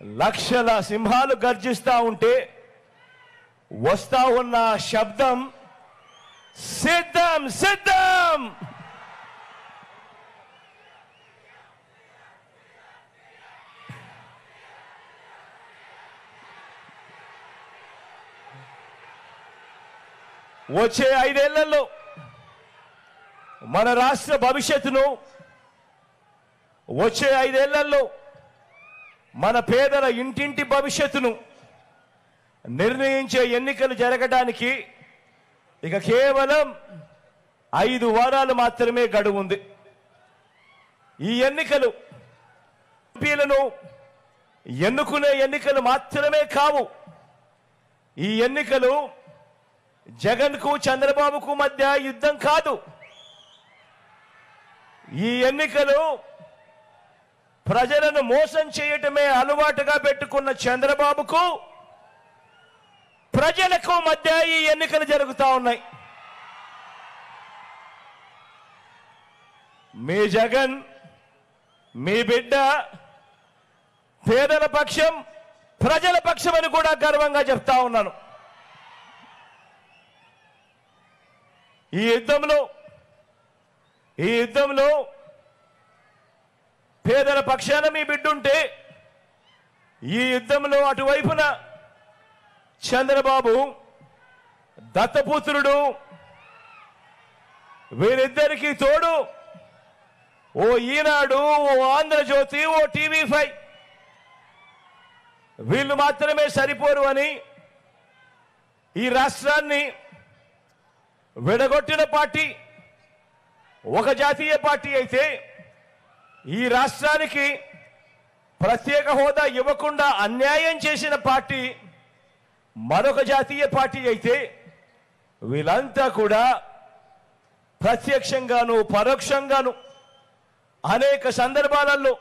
లక్షల సింహాలు గర్జిస్తా ఉంటే వస్తా ఉన్న శబ్దం సిద్ధం సిద్ధం. వచ్చే 5 ఏళ్లలో మన రాష్ట్ర భవిష్యత్తును, వచ్చే 5 ఏళ్లలో మన పేదల ఇంటింటి భవిష్యత్తును నిర్ణయించే ఎన్నికలు జరగడానికి ఇక కేవలం 5 వారాలు మాత్రమే గడువు ఉంది. ఈ ఎన్నికలు ఎంపీలను ఎన్నుకునే ఎన్నికలు మాత్రమే కావు. ఈ ఎన్నికలు జగన్కు చంద్రబాబుకు మధ్య యుద్ధం కాదు. ఈ ఎన్నికలు ప్రజలను మోసం చేయటమే అలవాటుగా పెట్టుకున్న చంద్రబాబుకు ప్రజలకు మధ్య ఈ ఎన్నికలు జరుగుతూ ఉన్నాయి. మీ జగన్, మీ బిడ్డ పేదల పక్షం, ప్రజల పక్షం అని కూడా గర్వంగా చెప్తా ఉన్నాను. ఈ యుద్ధంలో పేదల పక్షాన మీ బిడ్డుంటే, ఈ యుద్ధంలో అటువైపున చంద్రబాబు దత్తపుత్రుడు, వీరిద్దరికీ తోడు ఓ ఈనాడు, ఓ ఆంధ్రజ్యోతి, ఓ టీవీ5 వీళ్ళు మాత్రమే సరిపోరు అని ఈ రాష్ట్రాన్ని విడగొట్టిన పార్టీ ఒక జాతీయ పార్టీ అయితే, ఈ రాష్ట్రానికి ప్రత్యేక హోదా ఇవ్వకుండా అన్యాయం చేసిన పార్టీ మరొక జాతీయ పార్టీ అయితే, వీళ్ళంతా కూడా ప్రత్యక్షంగాను పరోక్షంగాను అనేక సందర్భాలలో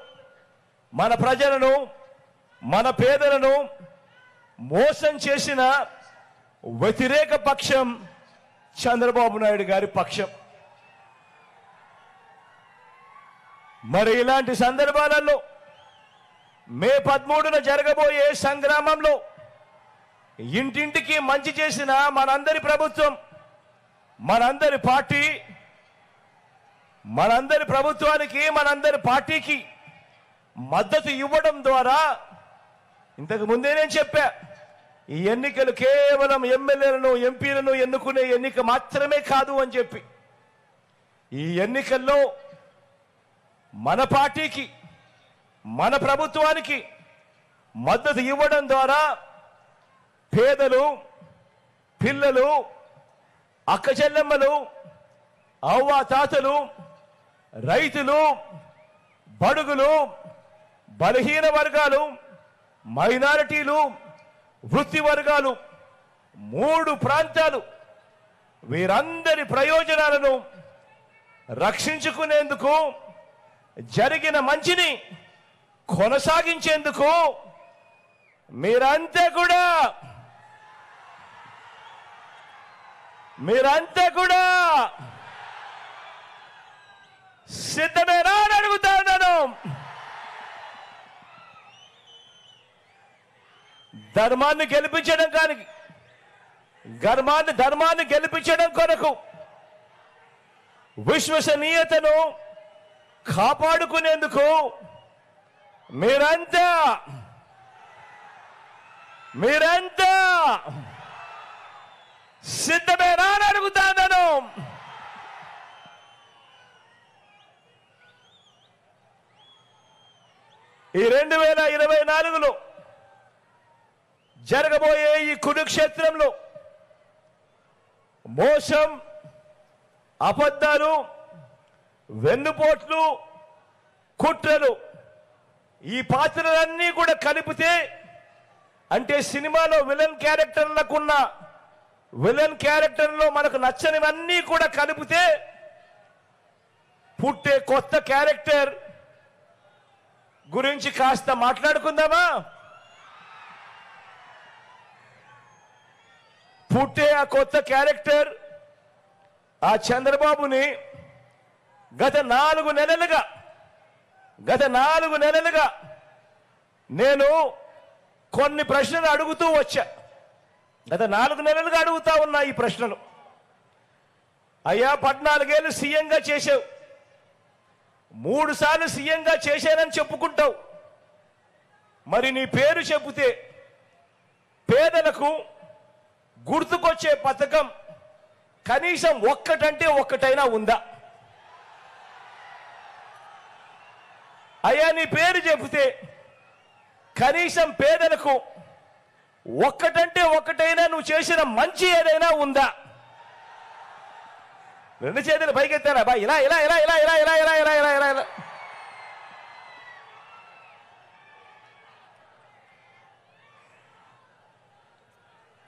మన ప్రజలను, మన పేదలను మోసం చేసిన వ్యతిరేక పక్షం చంద్రబాబు నాయుడు గారి పక్షం. మరి ఇలాంటి సందర్భాలలో మే 13న జరగబోయే సంగ్రామంలో ఇంటింటికి మంచి చేసిన మనందరి ప్రభుత్వం, మనందరి పార్టీ, మనందరి ప్రభుత్వానికి, మనందరి పార్టీకి మద్దతు ఇవ్వడం ద్వారా, ఇంతకు ముందే నేను చెప్పా, ఈ ఎన్నికలు కేవలం ఎమ్మెల్యేలను, ఎంపీలను ఎన్నుకునే ఎన్నిక మాత్రమే కాదు అని చెప్పి, ఈ ఎన్నికల్లో మన పార్టీకి, మన ప్రభుత్వానికి మద్దతు ఇవ్వడం ద్వారా పేదలు, పిల్లలు, అక్క చెల్లెమ్మలు, అవ్వ తాతలు, రైతులు, బడుగులు, బలహీన వర్గాలు, మైనారిటీలు, వృత్తి వర్గాలు, 3 ప్రాంతాలు, వీరందరి ప్రయోజనాలను రక్షించుకునేందుకు, జరిగిన మంచిని కొనసాగించేందుకు మీరంతా కూడా సిద్ధమేనా అని అడుగుతా ఉన్నాను. ధర్మాన్ని గెలిపించడం కొరకు, విశ్వసనీయతను కాపాడుకునేందుకు మీరంతా సిద్ధమేనా అని అడుగుతాను. ఈ 2024లో జరగబోయే ఈ కురుక్షేత్రంలో మోసం, అబద్ధాలు, వెన్నుపోట్లు, కుట్రలు, ఈ పాత్రలన్నీ కూడా కలిపితే, అంటే సినిమాలో విలన్ క్యారెక్టర్లో మనకు నచ్చనివన్నీ కూడా కలిపితే పుట్టే కొత్త క్యారెక్టర్ గురించి కాస్త మాట్లాడుకుందామా? పుట్టే ఆ కొత్త క్యారెక్టర్ ఆ చంద్రబాబుని గత 4 నెలలుగా నేను కొన్ని ప్రశ్నలు అడుగుతూ వచ్చా. గత 4 నెలలుగా అడుగుతా ఉన్నా ఈ ప్రశ్నలు. అయ్యా 14 ఏళ్ళు సీఎంగా చేసావు, 3 సార్లు సీఎంగా చేశానని చెప్పుకుంటావు. మరి నీ పేరు చెబితే పేదలకు గుర్తుకొచ్చే పథకం కనీసం ఒక్కటంటే ఒక్కటైనా ఉందా? అయ్యా నీ పేరు చెబితే కనీసం పేదలకు ఒక్కటంటే ఒక్కటైనా నువ్వు చేసిన మంచి ఏదైనా ఉందా? 2 చేతులు పైకెత్తారా బా? ఇలా ఇలా ఇలా ఇలా ఇలా ఇలా ఇలా ఇలా ఇలా ఇలా ఇలా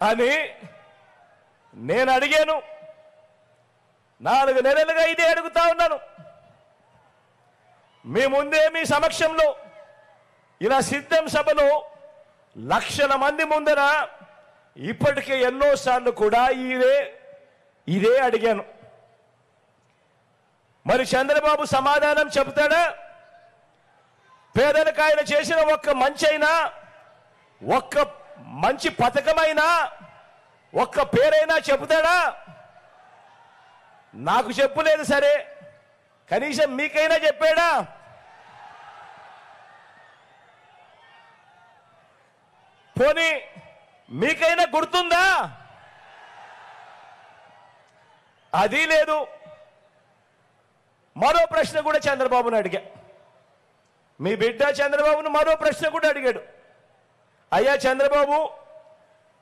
అని నేను అడిగాను. 4 నెలలుగా ఇదే అడుగుతా ఉన్నాను. మీ ముందే మీ సమక్షంలో ఇలా సిద్ధం సభలో లక్షల మంది ముందర ఇప్పటికే ఎన్నోసార్లు కూడా ఇదే అడిగాను. మరి చంద్రబాబు సమాధానం చెబుతాడా? పేదలకు ఆయన చేసిన ఒక్క మంచైనా, ఒక్క మంచి పథకమైనా, ఒక్క పేరైనా చెబుతాడా? నాకు చెప్పలేదు సరే, కనీసం మీకైనా చెప్పాడా? పోనీ మీకైనా గుర్తుందా? అది లేదు. మరో ప్రశ్న కూడా చంద్రబాబును అడిగా. మీ బిడ్డ చంద్రబాబును మరో ప్రశ్న కూడా అడిగాడు. అయ్యా చంద్రబాబు,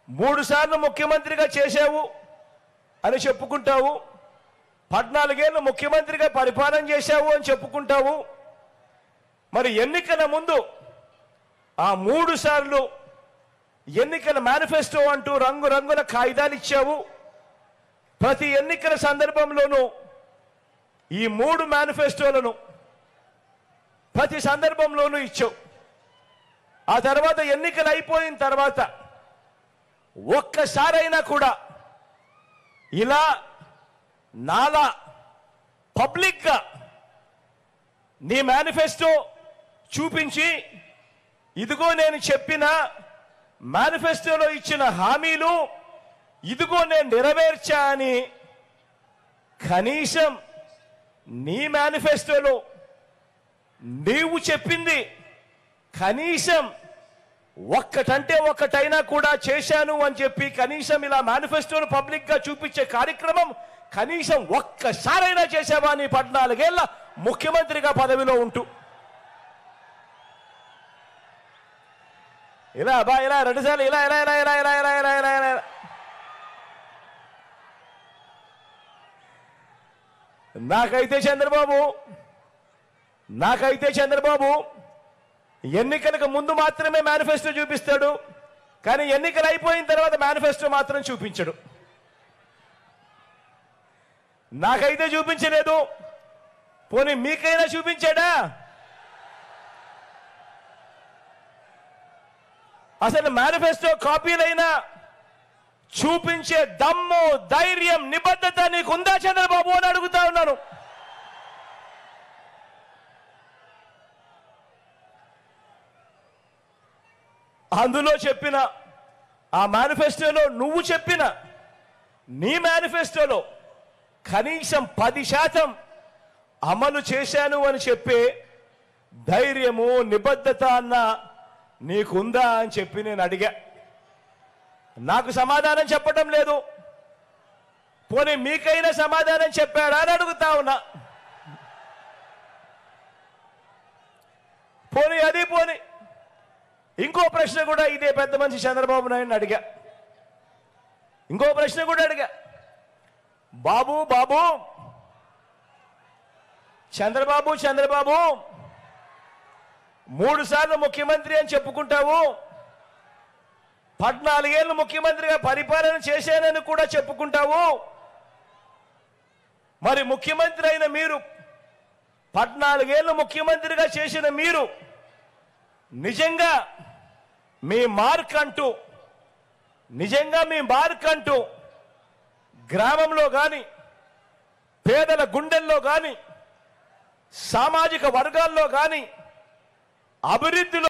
3 సార్లు ముఖ్యమంత్రిగా చేశావు అని చెప్పుకుంటావు, 14 ఏళ్ళు ముఖ్యమంత్రిగా పరిపాలన చేశావు అని చెప్పుకుంటావు. మరి ఎన్నికల ముందు ఆ 3 సార్లు ఎన్నికల మేనిఫెస్టో అంటూ రంగురంగుల కాగితాలు ఇచ్చావు. ప్రతి ఎన్నికల సందర్భంలోనూ ఈ 3 మేనిఫెస్టోలను ప్రతి సందర్భంలోనూ ఇచ్చావు. ఆ తర్వాత ఎన్నికలు అయిపోయిన తర్వాత ఒక్కసారైనా కూడా ఇలా నాలా పబ్లిక్గా నీ మేనిఫెస్టో చూపించి, ఇదిగో నేను చెప్పిన మేనిఫెస్టోలో ఇచ్చిన హామీలు ఇదిగో నేను నెరవేర్చా అని కనీసం నీ మేనిఫెస్టోలో నీవు చెప్పింది కనీసం ఒక్కటంటే ఒక్కటైనా కూడా చేశాను అని చెప్పి కనీసం ఇలా మేనిఫెస్టోను పబ్లిక్ గా చూపించే కార్యక్రమం కనీసం ఒక్కసారైనా చేసావా నీ 14 ఏళ్ల ముఖ్యమంత్రిగా పదవిలో ఉంటూ? ఇలా బా ఇలా 2 సార్లు ఇలా ఇలా ఇలా ఇలా ఇలా ఇలా ఇలా ఇలా ఇలా నాకైతే చంద్రబాబు ఎన్నికలకు ముందు మాత్రమే మేనిఫెస్టో చూపిస్తాడు, కానీ ఎన్నికలు అయిపోయిన తర్వాత మేనిఫెస్టో మాత్రం చూపించడు. నాకైతే చూపించలేదు. పోనీ మీకైనా చూపించాడా? అసలు మేనిఫెస్టో కాపీలైనా చూపించే దమ్ము, ధైర్యం, నిబద్ధత నీకుందా చంద్రబాబు అని అడుగుతా ఉన్నాను. అందులో చెప్పిన ఆ మేనిఫెస్టోలో నువ్వు చెప్పిన నీ మేనిఫెస్టోలో కనీసం 10% అమలు చేశాను అని చెప్పే ధైర్యము, నిబద్ధత అన్న నీకుందా అని చెప్పి నేను అడిగా. నాకు సమాధానం చెప్పడం లేదు. పోనీ మీకైనా సమాధానం చెప్పాడా అని అడుగుతా ఉన్నా. పోనీ అది పోనీ ఇంకో ప్రశ్న కూడా ఇదే పెద్ద మనిషి చంద్రబాబు నాయుడు అడిగా. ఇంకో ప్రశ్న కూడా అడిగా. బాబు చంద్రబాబు 3 సార్లు ముఖ్యమంత్రి అని చెప్పుకుంటావు, 14 ఏళ్ళు ముఖ్యమంత్రిగా పరిపాలన చేశానని కూడా చెప్పుకుంటావు. మరి ముఖ్యమంత్రి అయిన మీరు, 14 ఏళ్ళు ముఖ్యమంత్రిగా చేసిన మీరు నిజంగా మీ మార్క్ అంటూ గ్రామంలో కానీ, పేదల గుండెల్లో కానీ, సామాజిక వర్గాల్లో కానీ, అభివృద్ధిలో